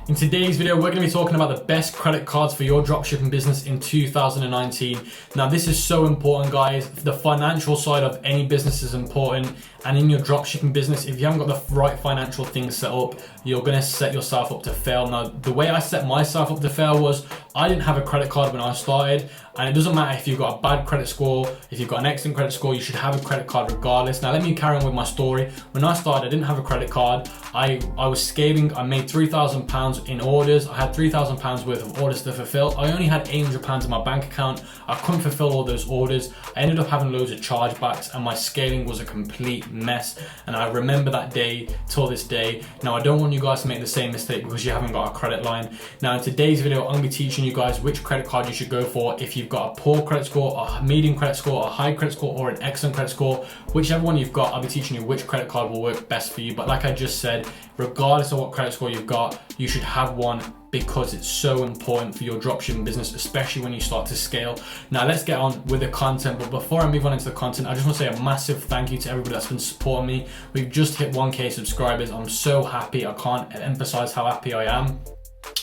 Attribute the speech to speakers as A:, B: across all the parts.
A: In today's video, we're going to be talking about the best credit cards for your dropshipping business in 2019. Now, this is so important, guys. The financial side of any business is important. And in your dropshipping business, if you haven't got the right financial things set up, you're going to set yourself up to fail. Now, the way I set myself up to fail was I didn't have a credit card when I started. And it doesn't matter if you've got a bad credit score, if you've got an excellent credit score, you should have a credit card regardless. Now, let me carry on with my story. When I started, I didn't have a credit card. I was scaling. I made £3,000 in orders. I had £3,000 worth of orders to fulfill. I only had £800 in my bank account. I couldn't fulfill all those orders. I ended up having loads of chargebacks and my scaling was a complete mess. And I remember that day till this day. Now, I don't want you guys to make the same mistake because you haven't got a credit line. Now, in today's video, I'm going to be teaching you guys which credit card you should go for if you've got a poor credit score, a medium credit score, a high credit score, or an excellent credit score. Whichever one you've got, I'll be teaching you which credit card will work best for you. But like I just said, regardless of what credit score you've got, you should have one because it's so important for your dropshipping business, especially when you start to scale. Now, let's get on with the content. But before I move on into the content, I just want to say a massive thank you to everybody that's been supporting me. We've just hit 1K subscribers. I'm so happy. I can't emphasize how happy I am.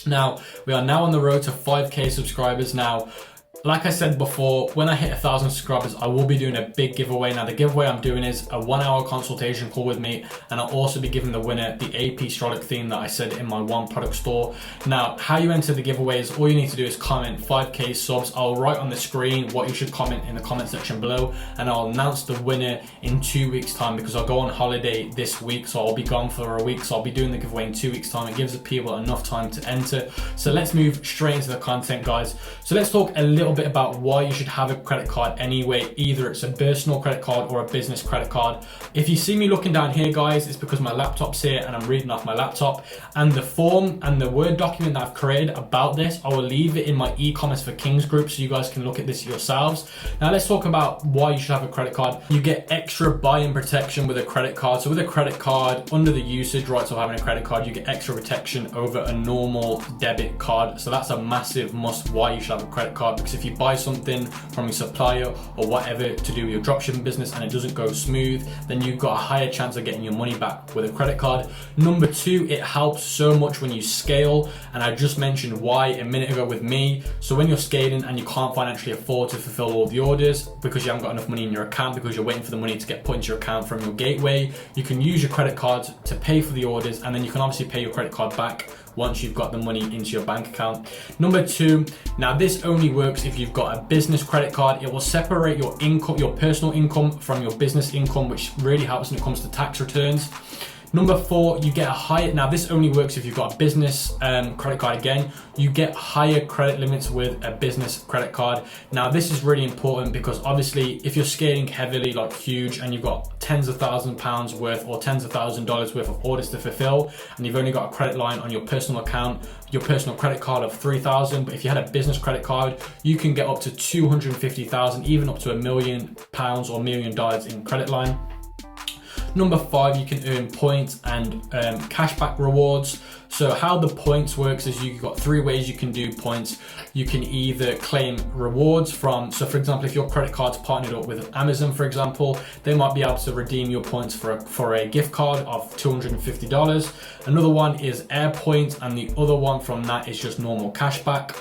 A: Now, we are now on the road to 5K subscribers. Now, like I said before, when I hit 1,000 subscribers, I will be doing a big giveaway. Now, the giveaway I'm doing is a 1-hour consultation call with me, and I'll also be giving the winner the AP Strolic theme that I said in my one product store. Now, how you enter the giveaway is all you need to do is comment 5K subs. I'll write on the screen what you should comment in the comment section below, and I'll announce the winner in 2 weeks' time because I'll go on holiday this week, so I'll be gone for a week. So I'll be doing the giveaway in 2 weeks' time. It gives the people enough time to enter. So let's move straight into the content, guys. So let's talk a little bit about why you should have a credit card anyway. Either it's a personal credit card or a business credit card. If you see me looking down here, guys, it's because my laptop's here and I'm reading off my laptop, and the form and the Word document that I've created about this, I will leave it in my e-commerce for Kings group so you guys can look at this yourselves. Now, let's talk about why you should have a credit card. You get extra buy-in protection with a credit card. So with a credit card, under the usage rights of having a credit card, you get extra protection over a normal debit card. So that's a massive must why you should have a credit card, because if you buy something from your supplier or whatever to do with your dropshipping business and it doesn't go smooth, then you've got a higher chance of getting your money back with a credit card. Number two, it helps so much when you scale, and I just mentioned why a minute ago with me. So when you're scaling and you can't financially afford to fulfill all the orders because you haven't got enough money in your account, because you're waiting for the money to get put into your account from your gateway, you can use your credit card to pay for the orders, and then you can obviously pay your credit card back once you've got the money into your bank account. Number two, now this only works if you've got a business credit card. It will separate your income, your personal income from your business income, which really helps when it comes to tax returns. Number four, you get a higher, now this only works if you've got a business credit card again, you get higher credit limits with a business credit card. Now this is really important because obviously if you're scaling heavily, like huge, and you've got tens of £1,000s worth or tens of $1,000s worth of orders to fulfill, and you've only got a credit line on your personal account, your personal credit card of £3,000, but if you had a business credit card, you can get up to $250,000, even up to £1 million or $1 million in credit line. Number five, you can earn points and cashback rewards. So how the points works is you've got 3 ways you can do points. You can either claim rewards from, so for example, if your credit card's partnered up with Amazon, for example, they might be able to redeem your points for a gift card of $250. Another one is air points, and the other one from that is just normal cashback.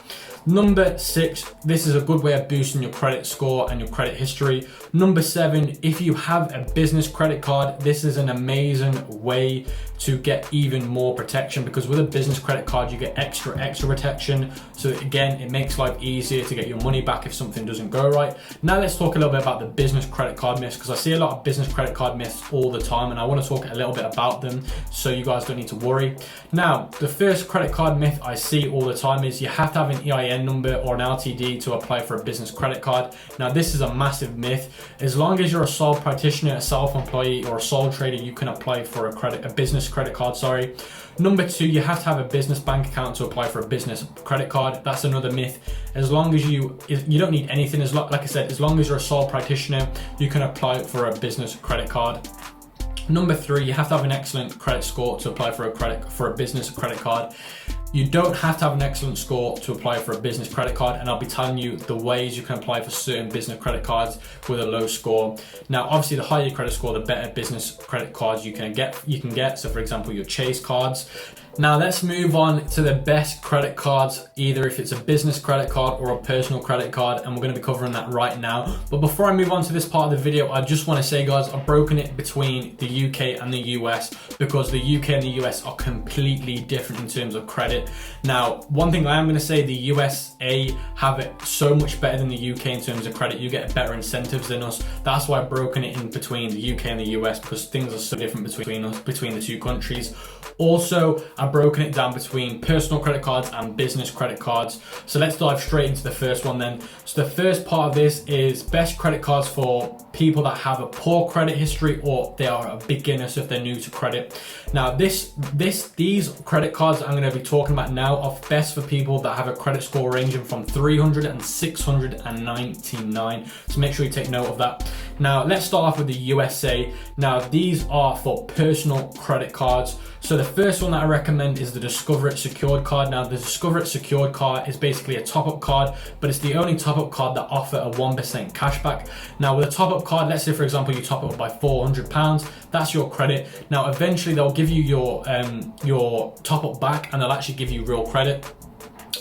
A: Number 6, this is a good way of boosting your credit score and your credit history. Number 7, if you have a business credit card, this is an amazing way to get even more protection, because with a business credit card, you get extra protection. So again, it makes life easier to get your money back if something doesn't go right. Now let's talk a little bit about the business credit card myths, because I see a lot of business credit card myths all the time, and I want to talk a little bit about them so you guys don't need to worry. Now, the first credit card myth I see all the time is you have to have an EIN number or an LTD to apply for a business credit card. Now, this is a massive myth. As long as you're a sole practitioner, a self-employee, or a sole trader, you can apply for a business credit card, sorry. Number 2, you have to have a business bank account to apply for a business credit card. That's another myth. As long as you don't need anything, like I said, as long as you're a sole practitioner, you can apply for a business credit card. Number 3, you have to have an excellent credit score to apply for a business credit card. You don't have to have an excellent score to apply for a business credit card, and I'll be telling you the ways you can apply for certain business credit cards with a low score. Now, obviously, the higher your credit score, the better business credit cards you can get. So, for example, your Chase cards. Now let's move on to the best credit cards, either if it's a business credit card or a personal credit card, and we're going to be covering that right now. But before I move on to this part of the video, I just want to say, guys, I've broken it between the UK and the US because the UK and the US are completely different in terms of credit. Now, one thing I am going to say, the USA have it so much better than the UK in terms of credit. You get better incentives than us. That's why I've broken it in between the UK and the US, because things are so different between the two countries. Also, I've broken it down between personal credit cards and business credit cards. So let's dive straight into the first one then. So the first part of this is best credit cards for people that have a poor credit history or they are a beginner, so if they're new to credit. Now these credit cards that I'm going to be talking about now are best for people that have a credit score ranging from 300 and 699. So make sure you take note of that. Now let's start off with the USA. Now these are for personal credit cards. So the first one that I recommend is the Discover It Secured card. Now the Discover It Secured card is basically a top-up card, but it's the only top-up card that offer a 1% cashback. Now with a top-up card, let's say for example you top up by £400, that's your credit. Now eventually they'll give you your top-up back and they'll actually give you real credit.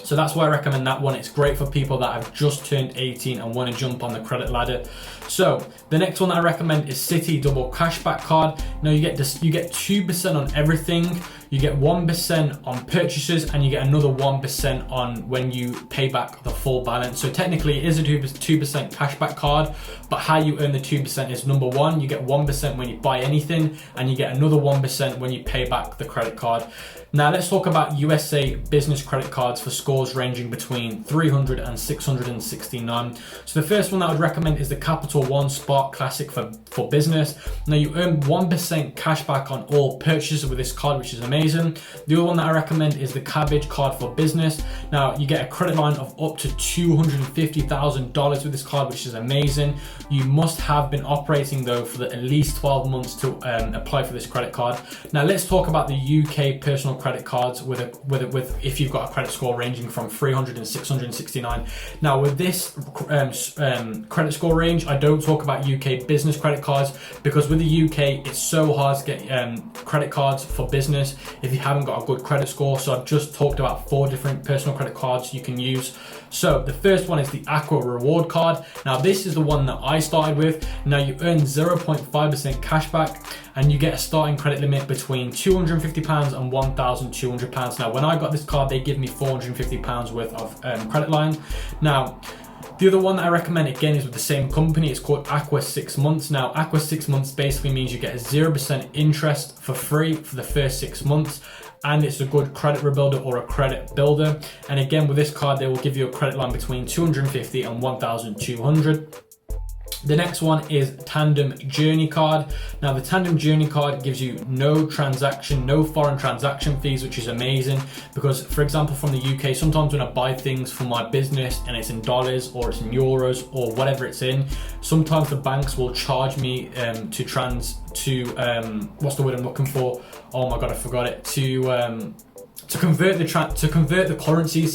A: So that's why I recommend that one. It's great for people that have just turned 18 and want to jump on the credit ladder. So the next one that I recommend is Citi Double Cashback Card. Now you get 2% on everything. You get 1% on purchases and you get another 1% on when you pay back the full balance. So technically it is a 2% cashback card, but how you earn the 2% is, number one, you get 1% when you buy anything and you get another 1% when you pay back the credit card. Now let's talk about USA business credit cards for scores ranging between 300 and 669. So the first one that I would recommend is the Capital One Spark Classic for business. Now you earn 1% cashback on all purchases with this card, which is amazing. The other one that I recommend is the Cabbage card for business. Now you get a credit line of up to $250,000 with this card, which is amazing. You must have been operating though for at least 12 months to apply for this credit card. Now let's talk about the UK personal credit cards with if you've got a credit score ranging from 300 and 669. Now with this credit score range, I don't talk about UK business credit cards because with the UK it's so hard to get credit cards for business if you haven't got a good credit score. So I've just talked about 4 different personal credit cards you can use. So the first one is the Aqua Reward card. Now this is the one that I started with. Now you earn 0.5% cashback and you get a starting credit limit between £250 and £1,200. Now when I got this card, they give me £450 worth of credit line. Now the other one that I recommend again is with the same company. It's called Aqua 6 months. Now Aqua 6 months basically means you get a 0% interest for free for the first 6 months. And it's a good credit rebuilder or a credit builder. And again, with this card, they will give you a credit line between $250 and $1,200. The next one is Tandem Journey card. Now the Tandem Journey card gives you no foreign transaction fees, which is amazing because, for example, from the UK, sometimes when I buy things for my business and it's in dollars or it's in euros or whatever it's in, sometimes the banks will charge me what's the word I'm looking for? Oh my God, I forgot it. To convert the currency,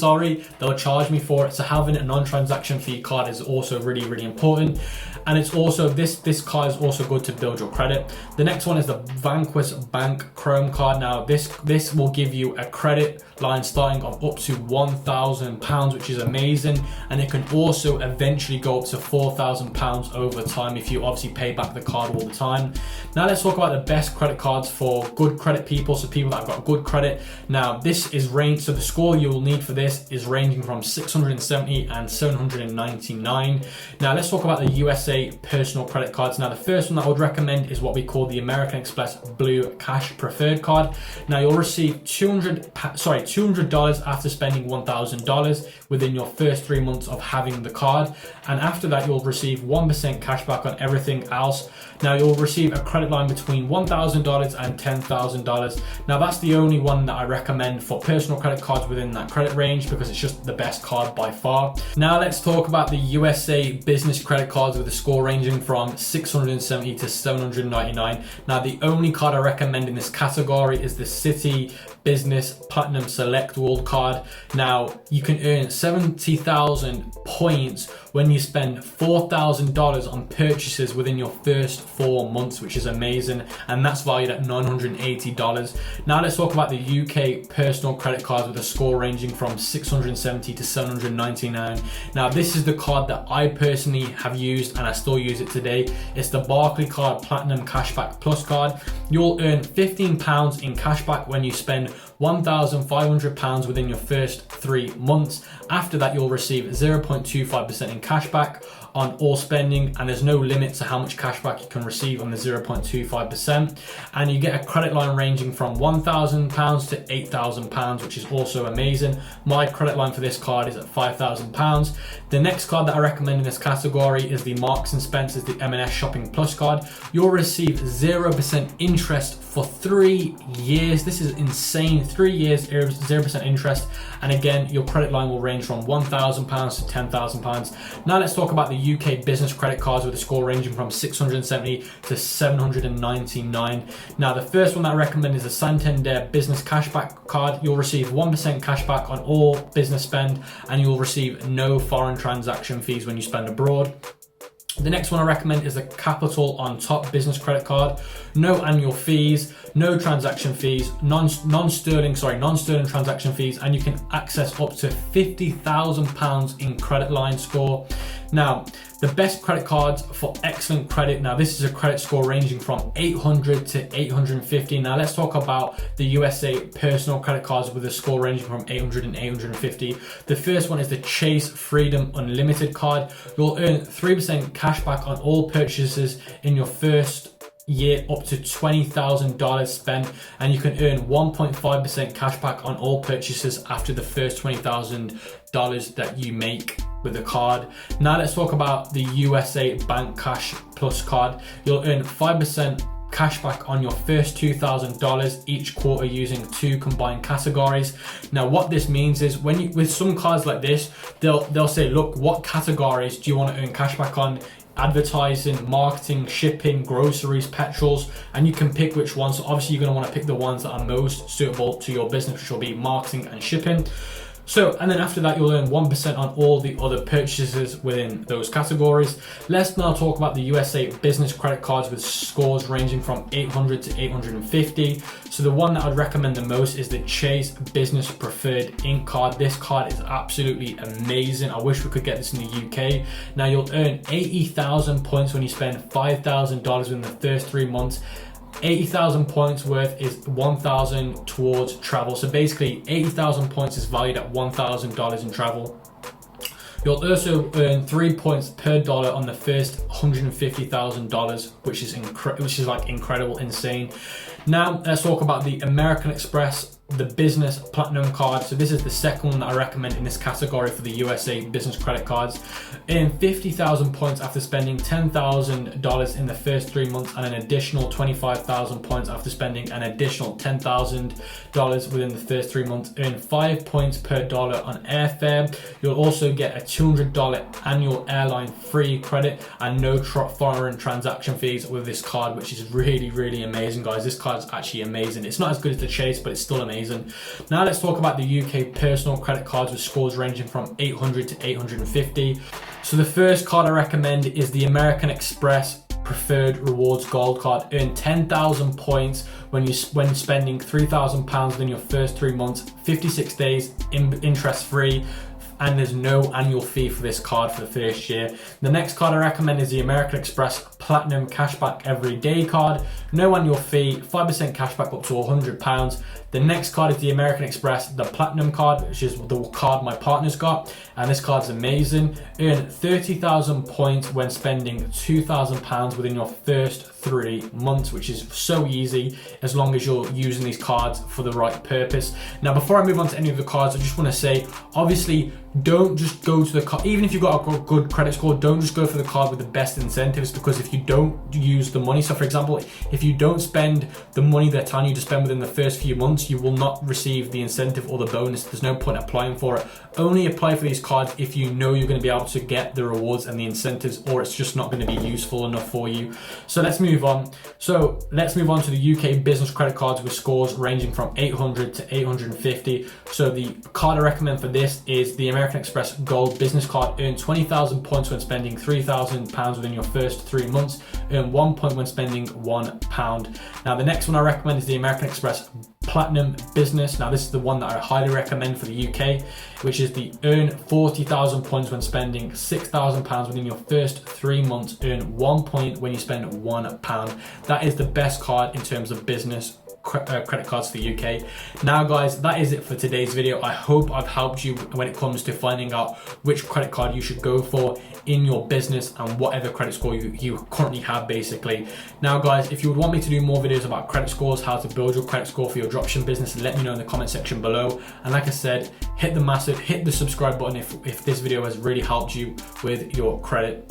A: they'll charge me for it. So having a non-transaction fee card is also really, really important. And it's also, this card is also good to build your credit. The next one is the Vanquis Bank Chrome card. Now this will give you a credit line starting of up to £1,000, which is amazing. And it can also eventually go up to £4,000 over time if you obviously pay back the card all the time. Now let's talk about the best credit cards for good credit people, so people that have got good credit. Now this is so the score you will need for this is ranging from 670 and 799. Now let's talk about the USA personal credit cards. Now the first one that I would recommend is what we call the American Express Blue Cash Preferred card. Now you'll receive $200 after spending $1,000 within your first 3 months of having the card, and after that you'll receive 1% cashback on everything else. Now you'll receive a credit line between $1,000 and $10,000. Now that's the only one that I recommend for personal credit cards within that credit range because it's just the best card by far. Now let's talk about the USA business credit cards with a score ranging from 670 to 799. Now the only card I recommend in this category is the Citi Business Platinum Select World card. Now, you can earn 70,000 points when you spend $4,000 on purchases within your first 4 months, which is amazing, and that's valued at $980. Now let's talk about the UK personal credit cards with a score ranging from 670 to 799. Now this is the card that I personally have used and I still use it today. It's the Barclays Card Platinum Cashback Plus card. You'll earn £15 in cashback when you spend £1,500 within your first 3 months. After that, you'll receive 0.25% in cashback on all spending, and there's no limit to how much cashback you can receive on the 0.25%. And you get a credit line ranging from £1,000 to £8,000, which is also amazing. My credit line for this card is at £5,000. The next card that I recommend in this category is the Marks and Spencer's, the M&S Shopping Plus card. You'll receive 0% interest for 3 years. This is insane. 3 years, 0% interest. And again, your credit line will range from £1,000 to £10,000. Now let's talk about the UK business credit cards with a score ranging from 670 to 799. Now the first one that I recommend is the Santander Business Cashback card. You'll receive 1% cashback on all business spend, and you'll receive no foreign transaction fees when you spend abroad. The next one I recommend is the Capital on Top business credit card. No annual fees, no transaction fees, non-sterling transaction fees, and you can access up to £50,000 in credit line score. Now, the best credit cards for excellent credit. Now, this is a credit score ranging from 800 to 850. Now, let's talk about the USA personal credit cards with a score ranging from 800 and 850. The first one is the Chase Freedom Unlimited card. You'll earn 3% cashback on all purchases in your first year up to $20,000 spent, and you can earn 1.5% cashback on all purchases after the first $20,000 that you make with the card. Now let's talk about the USA Bank Cash Plus card. You'll earn 5% cashback on your first $2,000 each quarter using 2 combined categories. Now what this means is when you, with some cards like this, they'll say, look, what categories do you want to earn cashback on? Advertising, marketing, shipping, groceries, petrols, and you can pick which ones. So obviously you're going to want to pick the ones that are most suitable to your business, which will be marketing and shipping. So, and then after that, you'll earn 1% on all the other purchases within those categories. Let's now talk about the USA business credit cards with scores ranging from 800 to 850. So the one that I'd recommend the most is the Chase Business Preferred Ink card. This card is absolutely amazing. I wish we could get this in the UK. Now you'll earn 80,000 points when you spend $5,000 within the first 3 months. 80,000 points worth is 1,000 towards travel. So basically 80,000 points is valued at $1,000 in travel. You'll also earn 3 points per dollar on the first $150,000, which is like incredible, insane. Now let's talk about the American Express, the Business Platinum card. So this is the second one that I recommend in this category for the USA business credit cards. Earn 50,000 points after spending $10,000 in the first 3 months, and an additional 25,000 points after spending an additional $10,000 within the first 3 months. Earn 5 points per dollar on airfare. You'll also get a $200 annual airline free credit and no foreign transaction fees with this card, which is really, really amazing, guys. This card is actually amazing. It's not as good as the Chase, but it's still amazing. Now let's talk about the UK personal credit cards with scores ranging from 800 to 850. So the first card I recommend is the American Express Preferred Rewards Gold card. Earn 10,000 points when spending £3,000 within your first 3 months, 56 days interest free, and there's no annual fee for this card for the first year. The next card I recommend is the American Express Platinum Cashback Everyday card. No annual fee, 5% cashback up to £100. The next card is the American Express, the Platinum card, which is the card my partner's got, and this card's amazing. Earn 30,000 points when spending £2,000 within your first 3 months, which is so easy as long as you're using these cards for the right purpose. Now, before I move on to any of the cards, I just want to say, obviously, don't just go to the card. Even if you've got a good credit score, don't just go for the card with the best incentives, because if you don't use the money. So for example, if you don't spend the money they're telling you to spend within the first few months, you will not receive the incentive or the bonus. There's no point applying for it. Only apply for these cards if you know you're going to be able to get the rewards and the incentives, or it's just not going to be useful enough for you. So let's move on. So let's move on to the UK business credit cards with scores ranging from 800 to 850. So the card I recommend for this is the American Express Gold Business Card. Earn 20,000 points when spending £3,000 within your first 3 months. Earn 1 point when spending £1. Now the next one I recommend is the American Express Platinum Business. Now this is the one that I highly recommend for the UK, which is the earn 40,000 points when spending £6,000 within your first 3 months. Earn 1 point when you spend £1. That is the best card in terms of business credit cards for the UK. Now guys, that is it for today's video. I hope I've helped you when it comes to finding out which credit card you should go for in your business and whatever credit score you currently have basically. Now guys, if you would want me to do more videos about credit scores, how to build your credit score for your dropshipping business, let me know in the comment section below. And like I said, hit the subscribe button if this video has really helped you with your credit.